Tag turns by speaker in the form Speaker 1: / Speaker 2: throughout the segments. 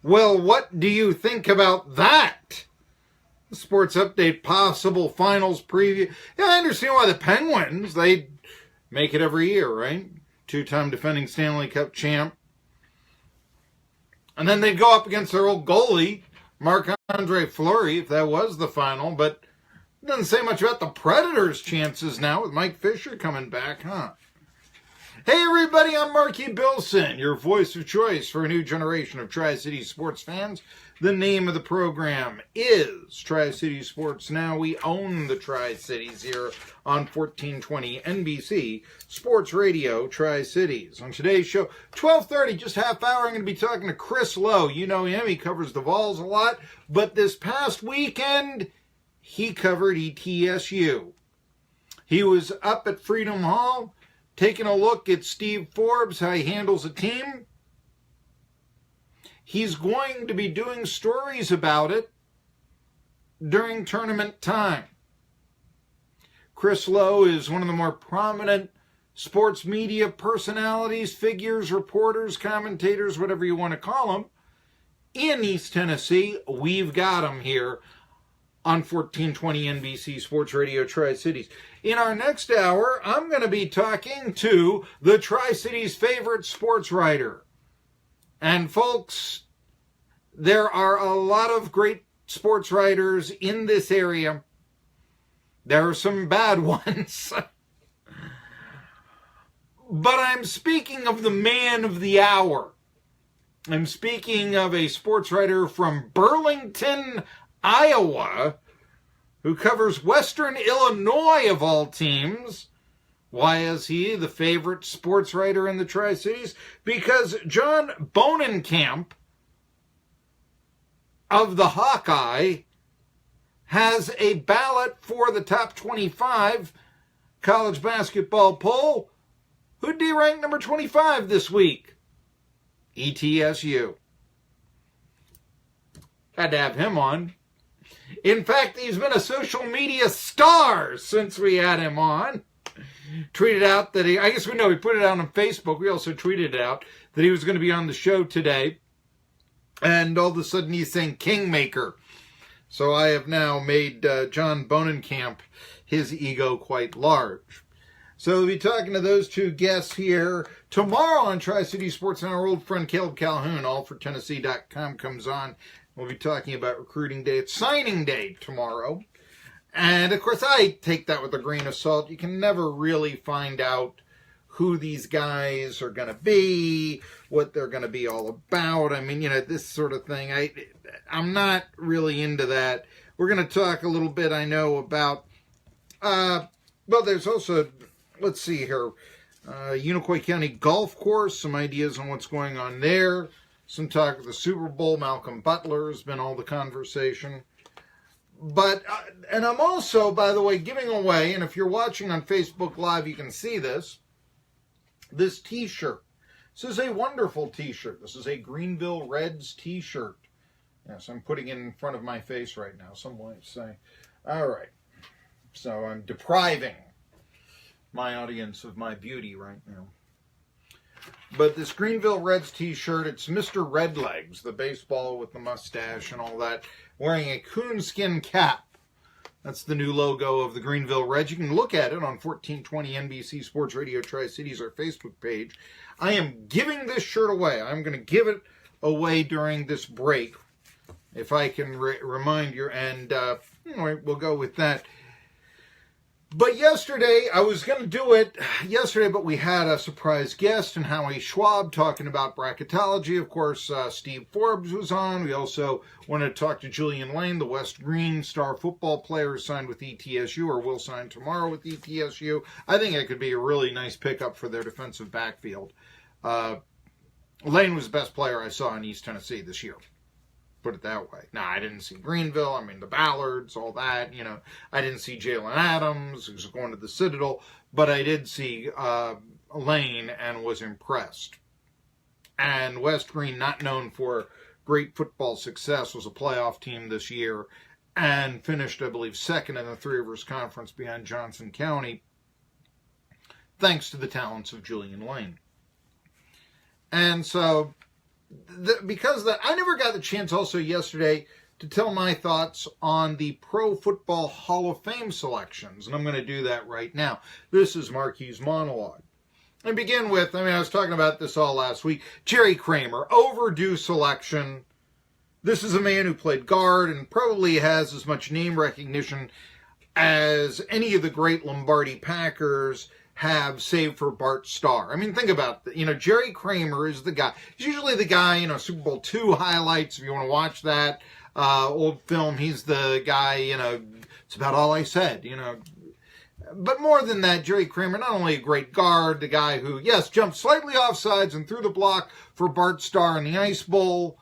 Speaker 1: Well, what do you think about that? Sports Update possible finals preview. Yeah, I understand why the Penguins, they make it every year, right? Two-time defending Stanley Cup champ. And then they'd go up against their old goalie, Marc-Andre Fleury, if that was the final. But it doesn't say much about the Predators' chances now with Mike Fisher coming back, huh? Hey everybody, I'm Marky Billson, your voice of choice for a new generation of Tri-City sports fans. The name of the program is Tri-City Sports Now. We own the Tri-Cities here on 1420 NBC Sports Radio Tri-Cities. On today's show, 12:30, just half hour, I'm going to be talking to Chris Lowe. You know him, he covers the Vols a lot, but this past weekend, he covered ETSU. He was up at Freedom Hall, taking a look at Steve Forbes, how he handles a team. He's going to be doing stories about it during tournament time. Chris Lowe is one of the more prominent sports media personalities, figures, reporters, commentators, whatever you want to call them, in East Tennessee. We've got him here on 1420 NBC Sports Radio Tri-Cities. In our next hour, I'm going to be talking to the Tri-Cities' favorite sports writer. And folks, there are a lot of great sports writers in this area. There are some bad ones. But I'm speaking of the man of the hour. I'm speaking of a sports writer from Burlington, Iowa, who covers Western Illinois of all teams. Why is he the favorite sports writer in the Tri-Cities? Because John Bonenkamp of the Hawkeye has a ballot for the top 25 college basketball poll. Who'd he rank number 25 this week? ETSU. Had to have him on. In fact, he's been a social media star since we had him on. Tweeted out that he put it out on Facebook. We also tweeted it out that he was going to be on the show today. And all of a sudden he's saying Kingmaker. So I have now made John Bonenkamp, his ego quite large. So we'll be talking to those two guests here tomorrow on Tri-City Sports. And our old friend Caleb Calhoun, allfortennessee.com, comes on. We'll be talking about recruiting day. It's signing day tomorrow. And, of course, I take that with a grain of salt. You can never really find out who these guys are going to be, what they're going to be all about. I mean, this sort of thing. I'm not really into that. We're going to talk a little bit, I know, about, there's also, let's see here, Unicoi County Golf Course, some ideas on what's going on there. Some talk of the Super Bowl. Malcolm Butler has been all the conversation. But, and I'm also, by the way, giving away, and if you're watching on Facebook Live, you can see this t-shirt. This is a wonderful t-shirt. This is a Greenville Reds t-shirt. Yes, I'm putting it in front of my face right now, some might say. All right. So I'm depriving my audience of my beauty right now. But this Greenville Reds t-shirt, it's Mr. Redlegs, the baseball with the mustache and all that, wearing a coonskin cap. That's the new logo of the Greenville Reds. You can look at it on 1420 NBC Sports Radio Tri-Cities, our Facebook page. I am giving this shirt away. I'm going to give it away during this break, if I can remind you. And we'll go with that. But yesterday, I was going to do it yesterday, but we had a surprise guest, and Howie Schwab talking about bracketology. Of course, Steve Forbes was on. We also wanted to talk to Julian Lane, the West Green star football player who signed with ETSU, or will sign tomorrow with ETSU. I think it could be a really nice pickup for their defensive backfield. Lane was the best player I saw in East Tennessee this year. Put it that way. Now, I didn't see Greenville. I mean, the Ballards, all that. I didn't see Jalen Adams, who's going to the Citadel, but I did see Lane and was impressed. And West Green, not known for great football success, was a playoff team this year and finished, I believe, second in the Three Rivers Conference behind Johnson County, thanks to the talents of Julian Lane. And so because of that, I never got the chance also yesterday to tell my thoughts on the Pro Football Hall of Fame selections, and I'm going to do that right now. This is Marky's monologue. And begin with, I was talking about this all last week, Jerry Kramer, overdue selection. This is a man who played guard and probably has as much name recognition as any of the great Lombardi Packers have, save for Bart Starr. Think about that. Jerry Kramer is the guy. He's usually the guy, Super Bowl II highlights, if you want to watch that old film. He's the guy, it's about all I said, But more than that, Jerry Kramer, not only a great guard, the guy who, yes, jumped slightly offsides and threw the block for Bart Starr in the Ice Bowl,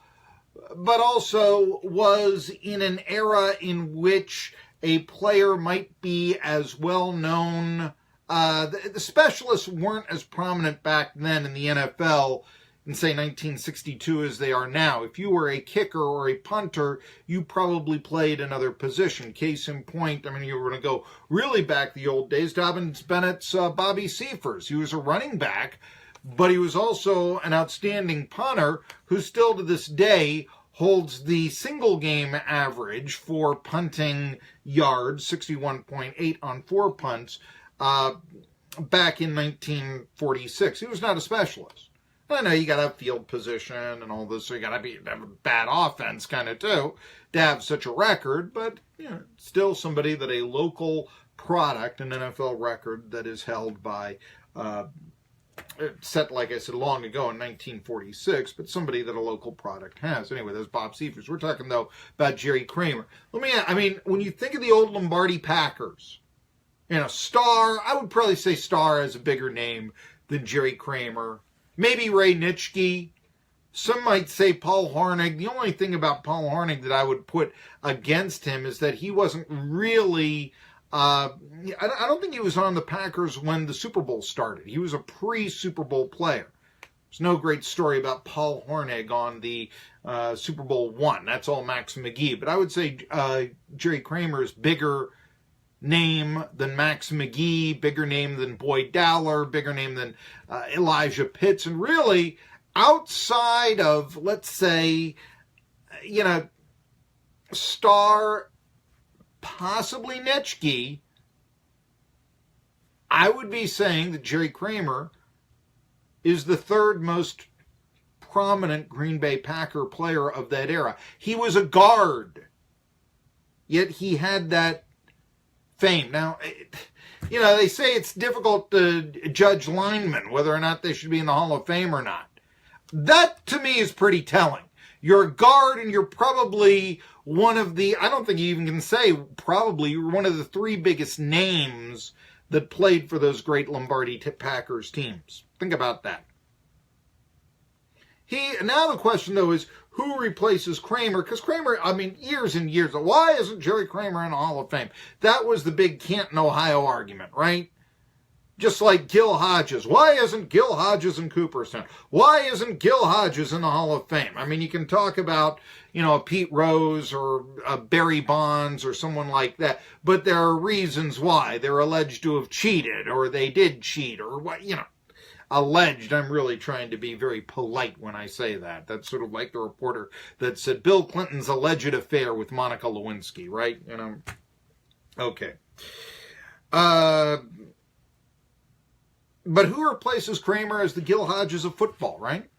Speaker 1: but also was in an era in which a player might be as well known. The specialists weren't as prominent back then in the NFL in, say, 1962 as they are now. If you were a kicker or a punter, you probably played another position. Case in point, you were going to go really back the old days, Dobbins Bennett's Bobby Seifers. He was a running back, but he was also an outstanding punter who still to this day holds the single game average for punting yards, 61.8 on 4 punts, back in 1946. He was not a specialist. I know you got to have field position and all this, so you got to have a bad offense kind of too to have such a record, but still somebody that a local product, an NFL record that is held by, set, like I said, long ago in 1946, but somebody that a local product has. Anyway, that's Bob Seifers. We're talking, though, about Jerry Kramer. When you think of the old Lombardi Packers, Starr, I would probably say Starr has a bigger name than Jerry Kramer. Maybe Ray Nitschke. Some might say Paul Hornung. The only thing about Paul Hornung that I would put against him is that he wasn't really... I don't think he was on the Packers when the Super Bowl started. He was a pre-Super Bowl player. There's no great story about Paul Hornung on the Super Bowl I. That's all Max McGee. But I would say Jerry Kramer's bigger name than Max McGee, bigger name than Boyd Dowler, bigger name than Elijah Pitts. And really, outside of, let's say, Starr, possibly Nitschke, I would be saying that Jerry Kramer is the third most prominent Green Bay Packer player of that era. He was a guard, yet he had that fame. Now, they say it's difficult to judge linemen, whether or not they should be in the Hall of Fame or not. That, to me, is pretty telling. You're a guard, and you're probably one of the, I don't think you even can say probably, you're one of the 3 biggest names that played for those great Lombardi Packers teams. Think about that. Now the question, though, is who replaces Kramer? Because Kramer, years and years, why isn't Jerry Kramer in the Hall of Fame? That was the big Canton, Ohio argument, right? Just like Gil Hodges. Why isn't Gil Hodges in Cooperstown? Why isn't Gil Hodges in the Hall of Fame? You can talk about, Pete Rose or Barry Bonds or someone like that, but there are reasons why. They're alleged to have cheated, or they did cheat, or what, alleged. I'm really trying to be very polite when I say that. That's sort of like the reporter that said Bill Clinton's alleged affair with Monica Lewinsky, right? Okay. But who replaces Kramer as the Gil Hodges of football, right?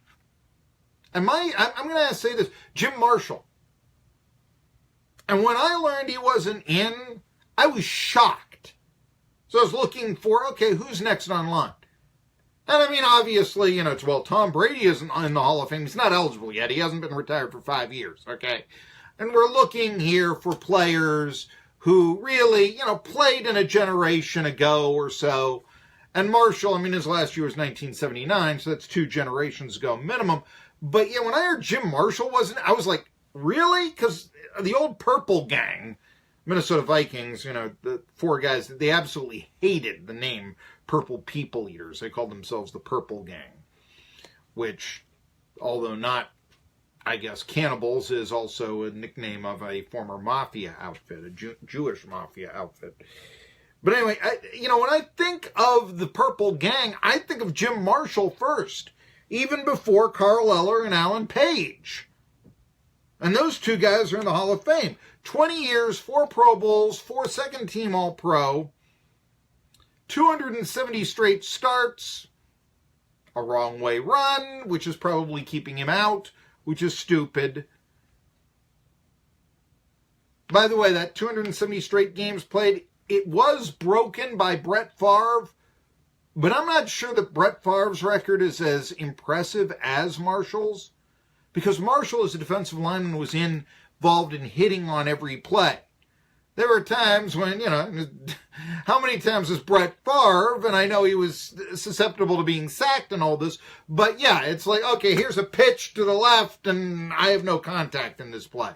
Speaker 1: I'm going to say this, Jim Marshall. And when I learned he wasn't in, I was shocked. So I was looking for, okay, who's next on line? And obviously, Tom Brady isn't in the Hall of Fame. He's not eligible yet. He hasn't been retired for 5 years, okay? And we're looking here for players who really, played in a generation ago or so. And Marshall, his last year was 1979, so that's 2 generations ago minimum. But when I heard Jim Marshall wasn't, I was like, really? Because the old Purple Gang, Minnesota Vikings, the 4 guys, they absolutely hated the name Purple People Eaters. They called themselves the Purple Gang, which, although not, I guess, cannibals, is also a nickname of a former mafia outfit, a Jewish mafia outfit. But anyway, when I think of the Purple Gang, I think of Jim Marshall first. even before Carl Eller and Alan Page. And those two guys are in the Hall of Fame. 20 years, 4 Pro Bowls, 4 second-team All-Pro, 270 straight starts, a wrong way run, which is probably keeping him out, which is stupid. By the way, that 270 straight games played, it was broken by Brett Favre, but I'm not sure that Brett Favre's record is as impressive as Marshall's, because Marshall, as a defensive lineman, was involved in hitting on every play. There were times when, how many times is Brett Favre, and I know he was susceptible to being sacked and all this, but yeah, it's like, okay, here's a pitch to the left, and I have no contact in this play.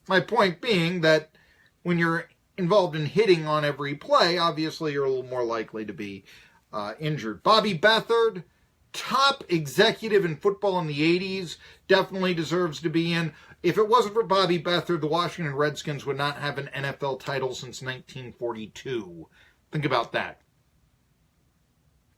Speaker 1: My point being that when you're involved in hitting on every play, obviously you're a little more likely to be injured. Bobby Beathard, top executive in football in the 80s, definitely deserves to be in. If it wasn't for Bobby Beathard, the Washington Redskins would not have an NFL title since 1942. Think about that.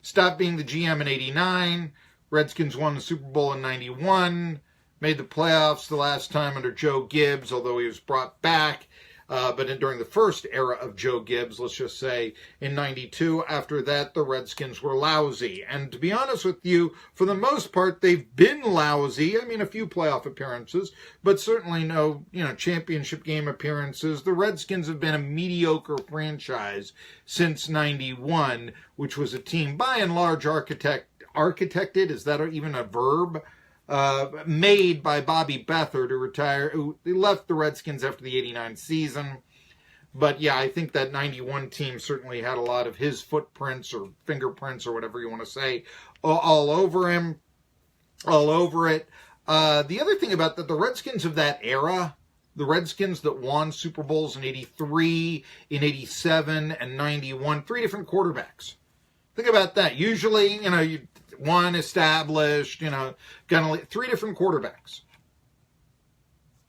Speaker 1: Stopped being the GM in 89. Redskins won the Super Bowl in 91. Made the playoffs the last time under Joe Gibbs, although he was brought back. But during the first era of Joe Gibbs, let's just say in 92, after that, the Redskins were lousy. And to be honest with you, for the most part, they've been lousy. I mean, a few playoff appearances, but certainly no, championship game appearances. The Redskins have been a mediocre franchise since 91, which was a team by and large architected, is that even a verb? Made by Bobby Beathard, who left the Redskins after the 89 season. But yeah, I think that 91 team certainly had a lot of his footprints or fingerprints or whatever you want to say all over him, all over it. The other thing about that, the Redskins of that era, the Redskins that won Super Bowls in 83, in 87, and 91, 3 different quarterbacks. Think about that. Usually, one established, 3 different quarterbacks.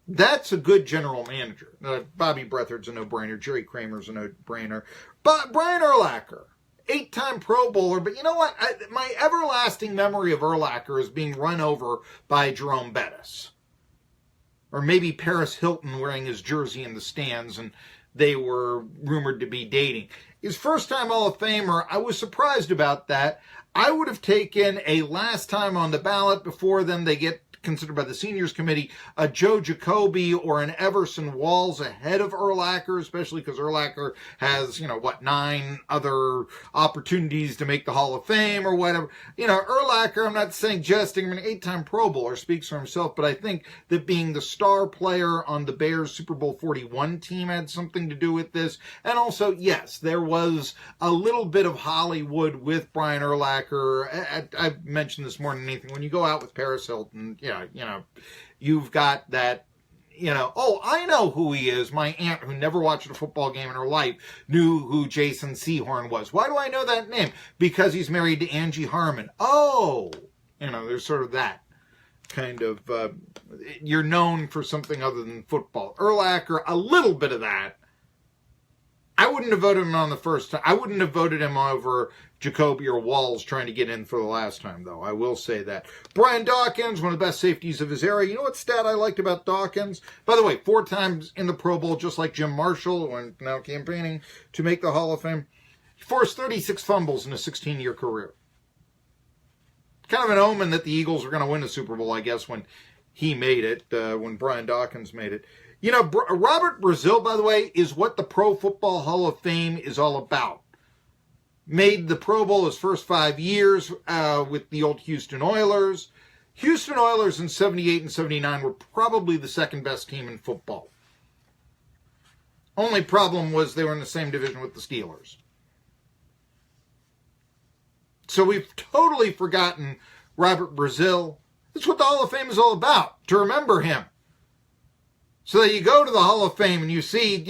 Speaker 1: That's a good general manager. Bobby Beathard's a no-brainer. Jerry Kramer's a no-brainer. But Brian Urlacher, 8-time Pro Bowler. But you know what? My everlasting memory of Urlacher is being run over by Jerome Bettis. Or maybe Paris Hilton wearing his jersey in the stands, and they were rumored to be dating. His first-time Hall of Famer, I was surprised about that. I would have taken a last time on the ballot before then they get considered by the seniors committee, a Joe Jacoby or an Everson Walls ahead of Urlacher, especially because Urlacher has, 9 other opportunities to make the Hall of Fame or whatever. Urlacher, I'm not saying jesting, 8-time Pro Bowler, speaks for himself, but I think that being the star player on the Bears Super Bowl 41 team had something to do with this. And also, yes, there was a little bit of Hollywood with Brian Urlacher. I've mentioned this more than anything. When you go out with Paris Hilton, you've got that, I know who he is. My aunt, who never watched a football game in her life, knew who Jason Sehorn was. Why do I know that name? Because he's married to Angie Harmon. Oh, there's sort of that kind of, you're known for something other than football. Urlacher, a little bit of that. I wouldn't have voted him on the first time. I wouldn't have voted him over Jacoby or Walls trying to get in for the last time, though. I will say that. Brian Dawkins, one of the best safeties of his era. You know what stat I liked about Dawkins? By the way, 4 times in the Pro Bowl, just like Jim Marshall, when now campaigning to make the Hall of Fame. He forced 36 fumbles in a 16-year career. Kind of an omen that the Eagles were going to win the Super Bowl, I guess, when he made it, when Brian Dawkins made it. Robert Brazil, by the way, is what the Pro Football Hall of Fame is all about. Made the Pro Bowl his first 5 years with the old Houston Oilers. Houston Oilers in 78 and 79 were probably the second best team in football. Only problem was they were in the same division with the Steelers. So we've totally forgotten Robert Brazil. That's what the Hall of Fame is all about, to remember him. So that you go to the Hall of Fame and you see,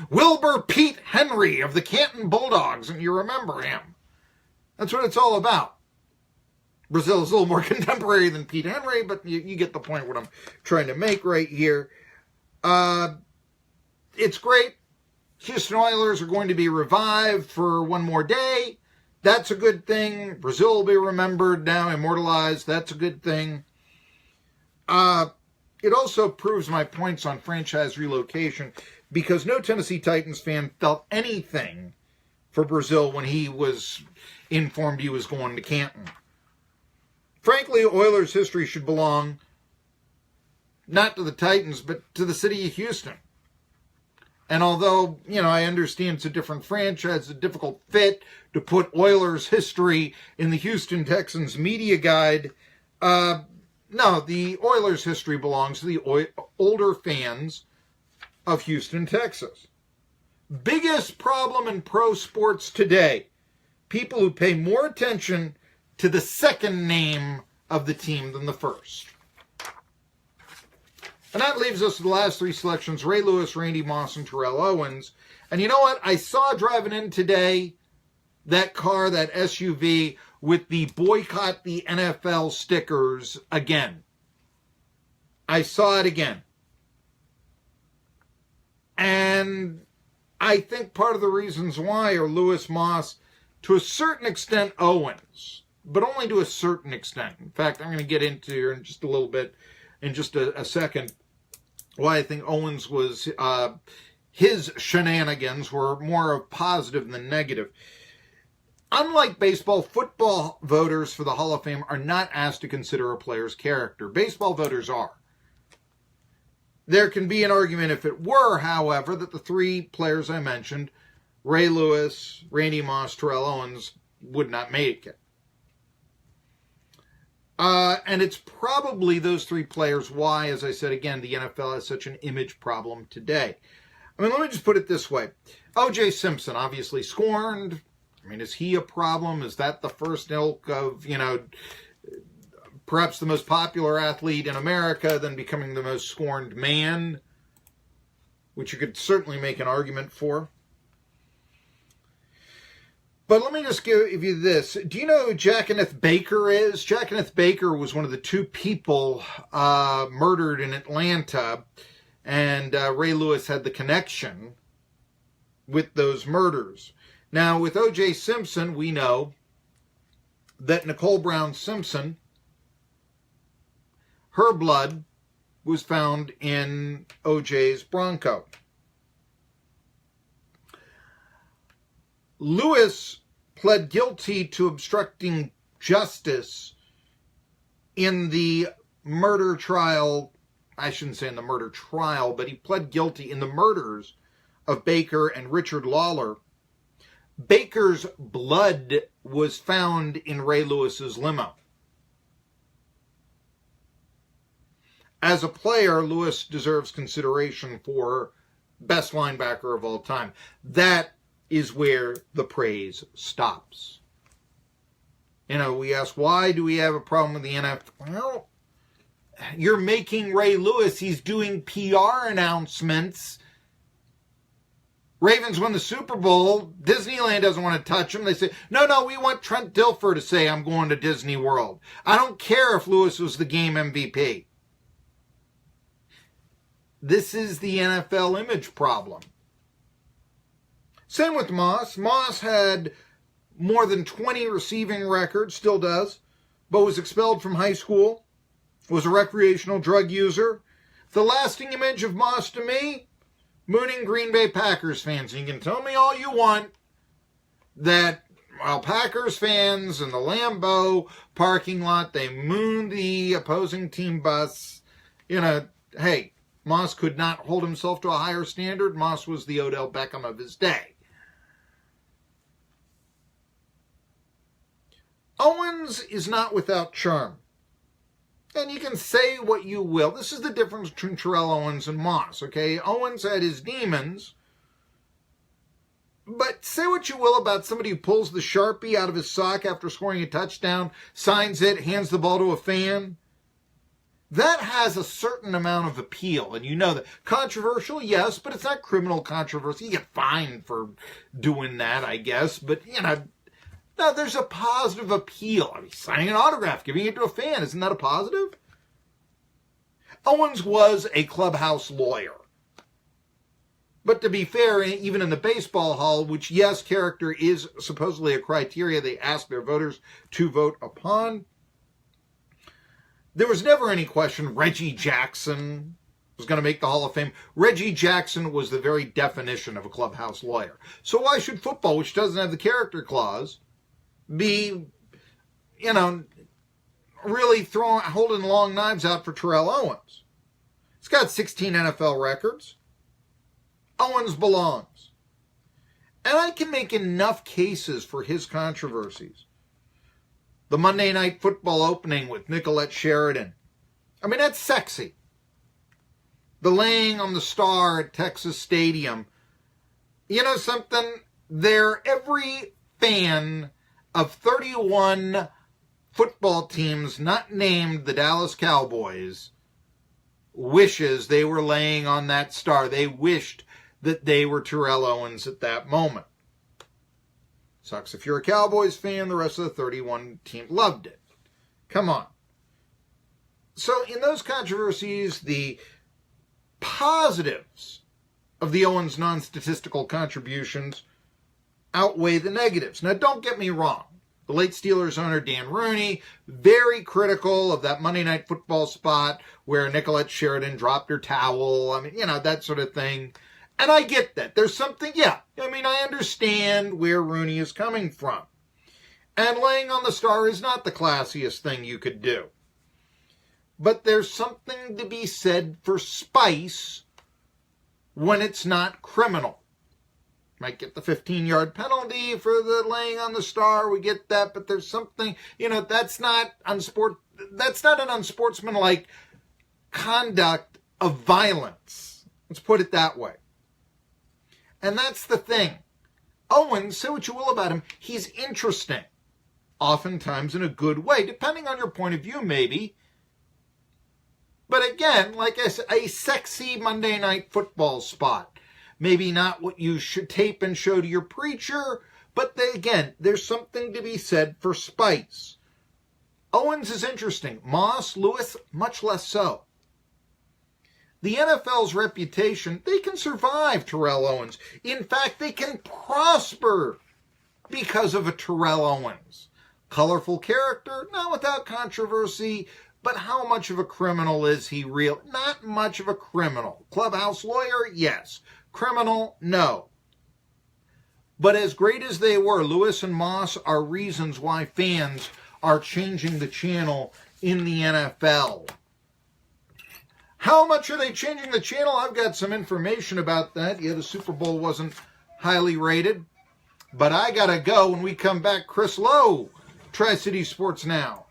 Speaker 1: Wilbur Pete Henry of the Canton Bulldogs, and you remember him. That's what it's all about. Brazil is a little more contemporary than Pete Henry, but you get the point what I'm trying to make right here. It's great. Houston Oilers are going to be revived for one more day. That's a good thing. Brazil will be remembered now, immortalized. That's a good thing. It also proves my points on franchise relocation because no Tennessee Titans fan felt anything for Brazil when he was informed he was going to Canton. Frankly, Oilers history should belong not to the Titans, but to the city of Houston. And although, I understand it's a different franchise, it's a difficult fit to put Oilers history in the Houston Texans media guide, no, the Oilers history belongs to the older fans of Houston, Texas. Biggest problem in pro sports today, people who pay more attention to the second name of the team than the first. And that leaves us with the last three selections, Ray Lewis, Randy Moss, and Terrell Owens. And you know what? I saw driving in today that car, that SUV, with the boycott the NFL stickers again. I saw it again. And I think part of the reasons why are Lewis, Moss, to a certain extent Owens, but only to a certain extent. In fact, I'm going to get into here in just a little bit, in just a second, why I think Owens was, his shenanigans were more of positive than negative. Unlike baseball, football voters for the Hall of Fame are not asked to consider a player's character. Baseball voters are. There can be an argument if it were, however, that the three players I mentioned, Ray Lewis, Randy Moss, Terrell Owens, would not make it. And it's probably those three players why, as I said again, the NFL has such an image problem today. I mean, let me just put it this way. O.J. Simpson, obviously scorned. I mean, is he a problem? Is that the first ilk of, perhaps the most popular athlete in America, then becoming the most scorned man? Which you could certainly make an argument for. But let me just give you this. Do you know who Jackaneth Baker is? Jackaneth Baker was one of the two people murdered in Atlanta, and Ray Lewis had the connection with those murders. Now, with O.J. Simpson, we know that Nicole Brown Simpson, her blood was found in O.J.'s Bronco. Lewis pled guilty to obstructing justice in the murder trial. I shouldn't say in the murder trial, but he pled guilty in the murders of Baker and Richard Lawler. Baker's blood was found in Ray Lewis's limo. As a player, Lewis deserves consideration for best linebacker of all time. That is where the praise stops. We ask, why do we have a problem with the NFL? Well, you're making Ray Lewis, he's doing PR announcements. Ravens won the Super Bowl. Disneyland doesn't want to touch him. They say, no, we want Trent Dilfer to say, I'm going to Disney World. I don't care if Lewis was the game MVP. This is the NFL image problem. Same with Moss. Moss had more than 20 receiving records, still does, but was expelled from high school, was a recreational drug user. The lasting image of Moss to me, mooning Green Bay Packers fans. And you can tell me all you want that while Packers fans in the Lambeau parking lot, they mooned the opposing team bus. Hey, Moss could not hold himself to a higher standard. Moss was the Odell Beckham of his day. Owens is not without charm. And you can say what you will. This is the difference between Terrell Owens and Moss, okay? Owens had his demons. But say what you will about somebody who pulls the Sharpie out of his sock after scoring a touchdown, signs it, hands the ball to a fan. That has a certain amount of appeal, and you know that. Controversial, yes, but it's not criminal controversy. You get fined for doing that, I guess. But, no, there's a positive appeal. I mean, signing an autograph, giving it to a fan, isn't that a positive? Owens was a clubhouse lawyer. But to be fair, even in the baseball hall, which, yes, character is supposedly a criteria they ask their voters to vote upon, there was never any question Reggie Jackson was going to make the Hall of Fame. Reggie Jackson was the very definition of a clubhouse lawyer. So why should football, which doesn't have the character clause, be, really holding long knives out for Terrell Owens? He's got 16 NFL records. Owens belongs. And I can make enough cases for his controversies. The Monday Night Football opening with Nicolette Sheridan. I mean, that's sexy. The laying on the star at Texas Stadium. You know something? Every fan of 31 football teams not named the Dallas Cowboys wishes they were laying on that star. They wished that they were Terrell Owens at that moment. Sucks if you're a Cowboys fan. The rest of the 31 team loved it. Come on. So in those controversies, the positives of the Owens non-statistical contributions outweigh the negatives. Now, don't get me wrong. The late Steelers owner Dan Rooney, very critical of that Monday Night Football spot where Nicolette Sheridan dropped her towel. I mean, that sort of thing. And I get that. There's something, I understand where Rooney is coming from. And laying on the star is not the classiest thing you could do. But there's something to be said for spice when it's not criminal. Might get the 15-yard penalty for the laying on the star. We get that, but there's something, that's not an unsportsmanlike conduct of violence. Let's put it that way. And that's the thing. Owens, say what you will about him, he's interesting. Oftentimes in a good way, depending on your point of view, maybe. But again, like I said, a sexy Monday Night Football spot. Maybe not what you should tape and show to your preacher, but again, there's something to be said for spice. Owens is interesting. Moss, Lewis, much less so. The NFL's reputation, they can survive Terrell Owens. In fact, they can prosper because of a Terrell Owens. Colorful character, not without controversy, but how much of a criminal is he real? Not much of a criminal. Clubhouse lawyer, yes. Criminal, no. But as great as they were, Lewis and Moss are reasons why fans are changing the channel in the NFL. How much are they changing the channel? I've got some information about that. Yeah, the Super Bowl wasn't highly rated. But I got to go. When we come back, Chris Lowe, Tri-City Sports Now.